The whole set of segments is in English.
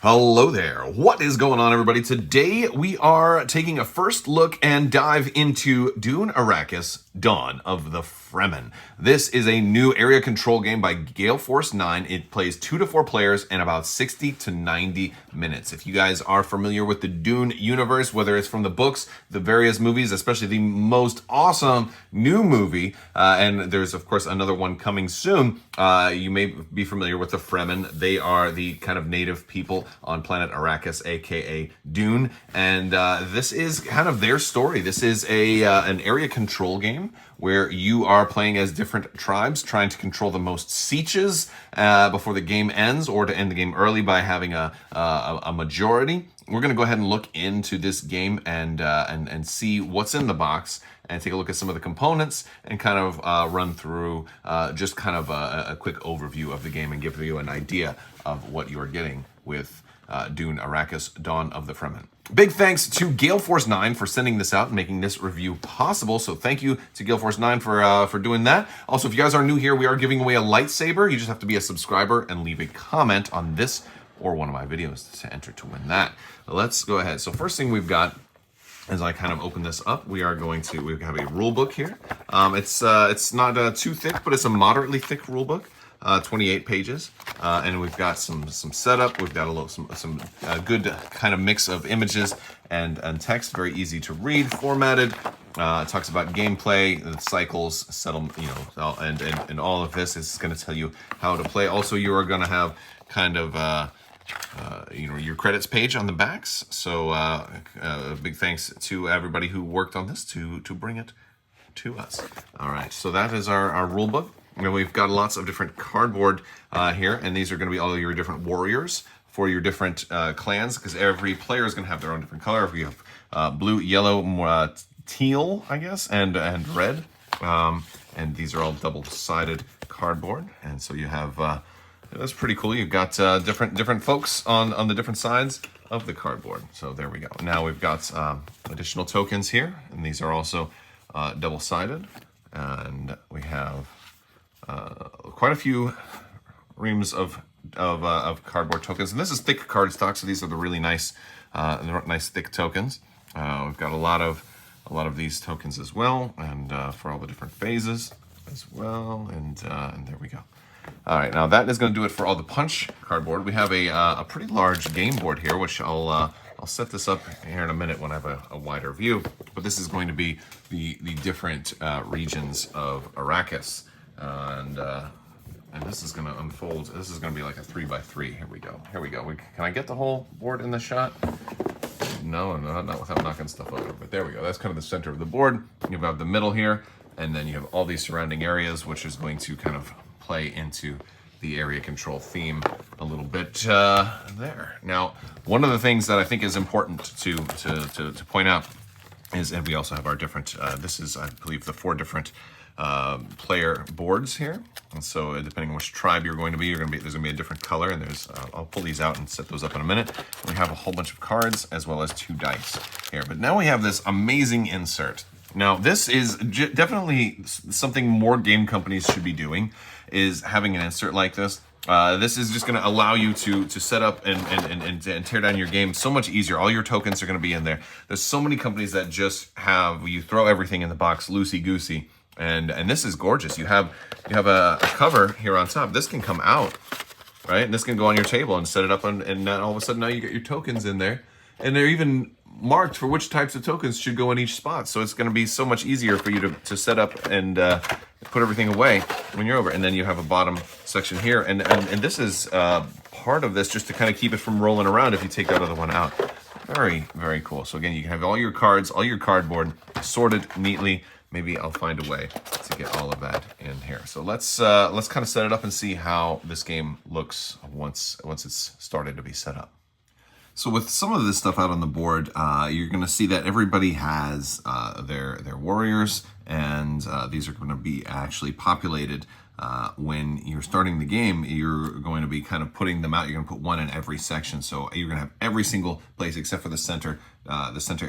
Hello there. What is going on, everybody? Today we are taking a first look and dive into Dune, Arrakis, Dawn of the Fremen. This is a new area control game by Gale Force 9. It plays 2 to 4 players in about 60 to 90 minutes. If you guys are familiar with the Dune universe, whether it's from the books, the various movies, especially the most awesome new movie, and there's of course another one coming soon, you may be familiar with the Fremen. They are the kind of native people on planet Arrakis, aka Dune, and this is kind of their story. This is an area control game where you are playing as different tribes, trying to control the most sieges before the game ends, or to end the game early by having a majority. We're going to go ahead and look into this game and see what's in the box, and take a look at some of the components, and kind of run through just kind of a quick overview of the game and give you an idea of what you are getting with Dune, Arrakis, Dawn of the Fremen. Big thanks to Gale Force 9 for sending this out and making this review possible. So thank you to Gale Force 9 for doing that. Also, if you guys are new here, we are giving away a lightsaber. You just have to be a subscriber and leave a comment on this or one of my videos to enter to win that. Let's go ahead. So first thing we've got, as I kind of open this up, we have a rule book here. It's not too thick, but it's a moderately thick rule book. 28 pages, and we've got some setup. We've got some good kind of mix of images and text, very easy to read, formatted. It talks about gameplay, the cycles, and all of this is going to tell you how to play. Also, you are going to have kind of your credits page on the backs. So big thanks to everybody who worked on this to bring it to us. All right, so that is our rule book. And we've got lots of different cardboard here, and these are going to be all your different warriors for your different clans, because every player is going to have their own different color. If you have blue, yellow, teal, I guess, and red, and these are all double-sided cardboard, and so you have that's pretty cool. You've got different folks on the different sides of the cardboard. So there we go. Now we've got additional tokens here, and these are also double-sided, and we have quite a few reams of cardboard tokens, and this is thick cardstock, so these are the really nice thick tokens. We've got a lot of these tokens as well, and for all the different phases as well, and there we go. All right, now that is going to do it for all the punch cardboard. We have a pretty large game board here, which I'll set this up here in a minute when I have a wider view. But this is going to be the different regions of Arrakis. And this is going to unfold. This is going to be like a 3x3. Here we go. Can I get the whole board in the shot? No, not without knocking stuff over. But there we go. That's kind of the center of the board. You have the middle here, and then you have all these surrounding areas, which is going to kind of play into the area control theme a little bit there. Now, one of the things that I think is important to point out is, and we also have our different. This is, I believe, the 4 different player boards here, and so depending on which tribe you're going to be, there's going to be a different color, and there's I'll pull these out and set those up in a minute. We have a whole bunch of cards as well as 2 dice here, but now we have this amazing insert. Now this is definitely something more game companies should be doing, is having an insert like this. This is just going to allow you to set up and tear down your game so much easier. All your tokens are going to be in there. There's so many companies that just have you throw everything in the box loosey-goosey. And this is gorgeous. You have a cover here on top. This can come out, right? And this can go on your table and set it up, and all of a sudden now you get your tokens in there, and they're even marked for which types of tokens should go in each spot. So it's going to be so much easier for you to set up and put everything away when you're over. And then you have a bottom section here, and this is part of this just to kind of keep it from rolling around if you take that other one out. Very, very cool. So again, you can have all your cards, all your cardboard sorted neatly. Maybe I'll find a way to get all of that in here. So let's kind of set it up and see how this game looks once it's started to be set up. So with some of this stuff out on the board, you're going to see that everybody has their warriors, and these are going to be actually populated. When you're starting the game, you're going to be kind of putting them out. You're going to put one in every section. So you're going to have every single place except for the center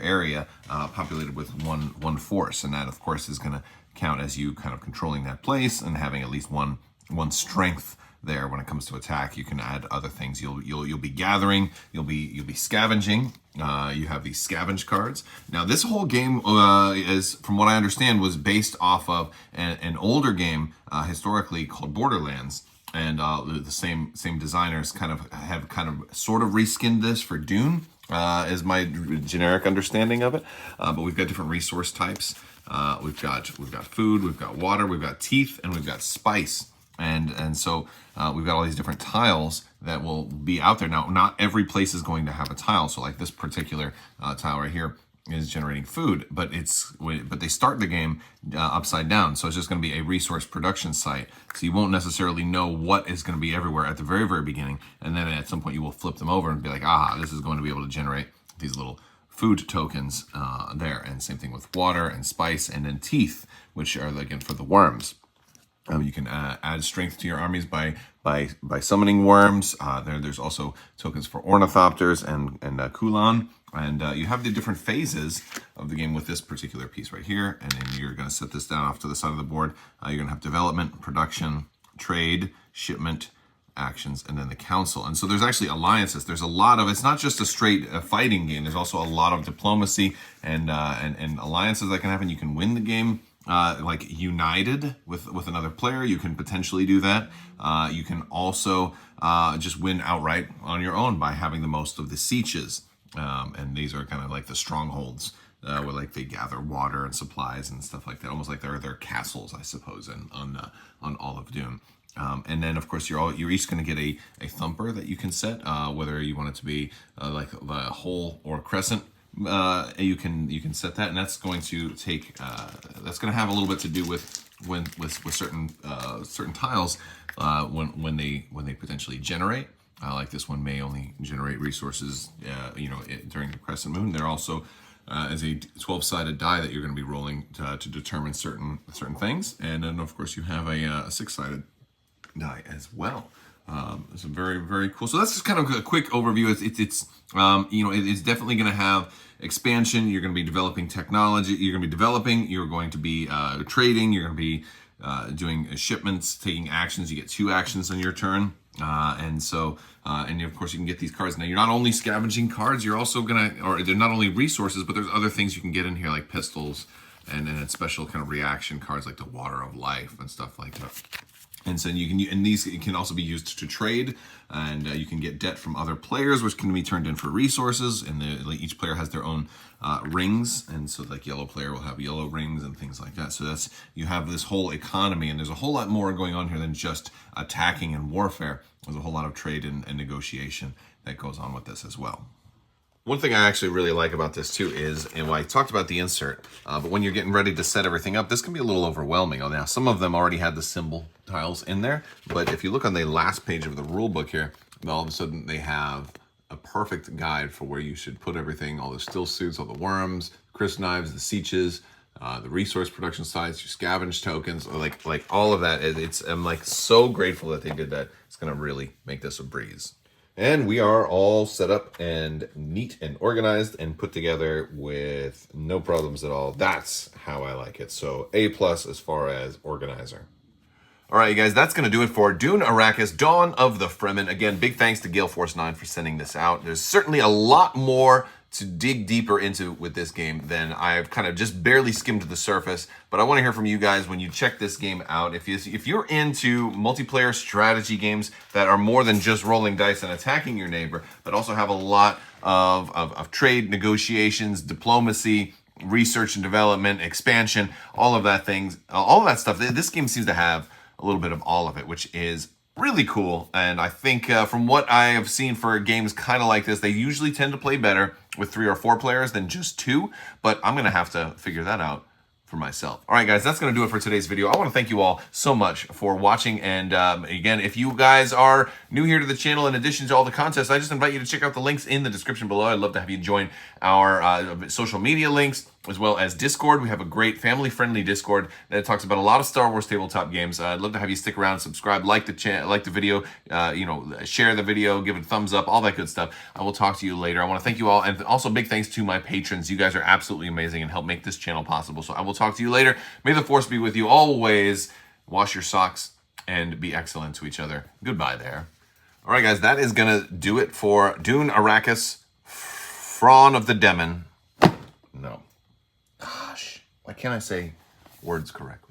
area populated with one force. And that, of course, is going to count as you kind of controlling that place and having at least one strength there when it comes to attack. You can add other things. You'll be gathering. You'll be scavenging. You have these scavenge cards. Now this whole game is, from what I understand, was based off of an older game historically called Borderlands. And the same designers have sort of reskinned this for Dune, is my generic understanding of it. But we've got different resource types. We've got food, we've got water, we've got teeth, and we've got spice. And so we've got all these different tiles that will be out there. Now, not every place is going to have a tile. So like this particular tile right here is generating food, but they start the game upside down. So it's just going to be a resource production site. So you won't necessarily know what is going to be everywhere at the very, very beginning. And then at some point you will flip them over and be like, this is going to be able to generate these little food tokens there. And same thing with water and spice, and then teeth, which are again for the worms. You can add strength to your armies by summoning worms. There's also tokens for ornithopters and Kulan. And you have the different phases of the game with this particular piece right here. And then you're going to set this down off to the side of the board. You're going to have development, production, trade, shipment, actions, and then the council. And so there's actually alliances. There's a lot of, it's not just a straight fighting game. There's also a lot of diplomacy and alliances that can happen. You can win the game like united with another player. You can potentially do that. You can also just win outright on your own by having the most of the sieges. And these are kind of like the strongholds where like they gather water and supplies and stuff like that, almost like they're castles, I suppose, on all of Dune. And then of course you're each going to get a thumper that you can set, whether you want it to be like the whole or crescent. You can set that, and that's going to take that's going to have a little bit to do with certain tiles when they potentially generate. Like this one may only generate resources, during the crescent moon. There also is a 12-sided die that you're going to be rolling to determine certain things, and then of course you have a 6-sided die as well. It's very, very cool. So that's just kind of a quick overview. It's definitely going to have expansion. You're going to be developing technology. You're going to be developing. You're going to be trading. You're going to be doing shipments, taking actions. You get 2 actions on your turn. And of course you can get these cards. Now you're not only scavenging cards, you're also they're not only resources, but there's other things you can get in here like pistols and then special kind of reaction cards like the Water of Life and stuff like that. And so these can also be used to trade, and you can get debt from other players, which can be turned in for resources. And each player has their own rings, and so like yellow player will have yellow rings and things like that. So you have this whole economy, and there's a whole lot more going on here than just attacking and warfare. There's a whole lot of trade and negotiation that goes on with this as well. One thing I actually really like about this too is, and I talked about the insert, but when you're getting ready to set everything up, this can be a little overwhelming. Now, some of them already had the symbol tiles in there, but if you look on the last page of the rule book here, all of a sudden they have a perfect guide for where you should put everything, all the still suits, all the worms, crisp knives, the sieges, the resource production sites, your scavenge tokens, like all of that. I'm like so grateful that they did that. It's going to really make this a breeze. And we are all set up and neat and organized and put together with no problems at all. That's how I like it. So A+ as far as organizer. All right, you guys, that's going to do it for Dune Arrakis, Dawn of the Fremen. Again, big thanks to Gale Force 9 for sending this out. There's certainly a lot more to dig deeper into with this game than I've kind of just barely skimmed the surface. But I want to hear from you guys when you check this game out. If you're into multiplayer strategy games that are more than just rolling dice and attacking your neighbor, but also have a lot of trade, negotiations, diplomacy, research and development, expansion, all of that stuff. This game seems to have a little bit of all of it, which is really cool. And I think from what I have seen for games kind of like this, they usually tend to play better with 3 or 4 players than just 2, but I'm going to have to figure that out for myself. All right, guys, that's going to do it for today's video. I want to thank you all so much for watching. And again, if you guys are new here to the channel, in addition to all the contests, I just invite you to check out the links in the description below. I'd love to have you join our social media links, as well as Discord. We have a great family-friendly Discord that talks about a lot of Star Wars tabletop games. I'd love to have you stick around, subscribe, like the video, share the video, give it a thumbs up, all that good stuff. I will talk to you later. I want to thank you all, and also big thanks to my patrons. You guys are absolutely amazing and help make this channel possible. So I will talk to you later. May the Force be with you always. Wash your socks and be excellent to each other. Goodbye there. All right, guys, that is going to do it for Dune, Arrakis, Thrawn of the Demon. No. Gosh, why can't I say words correctly?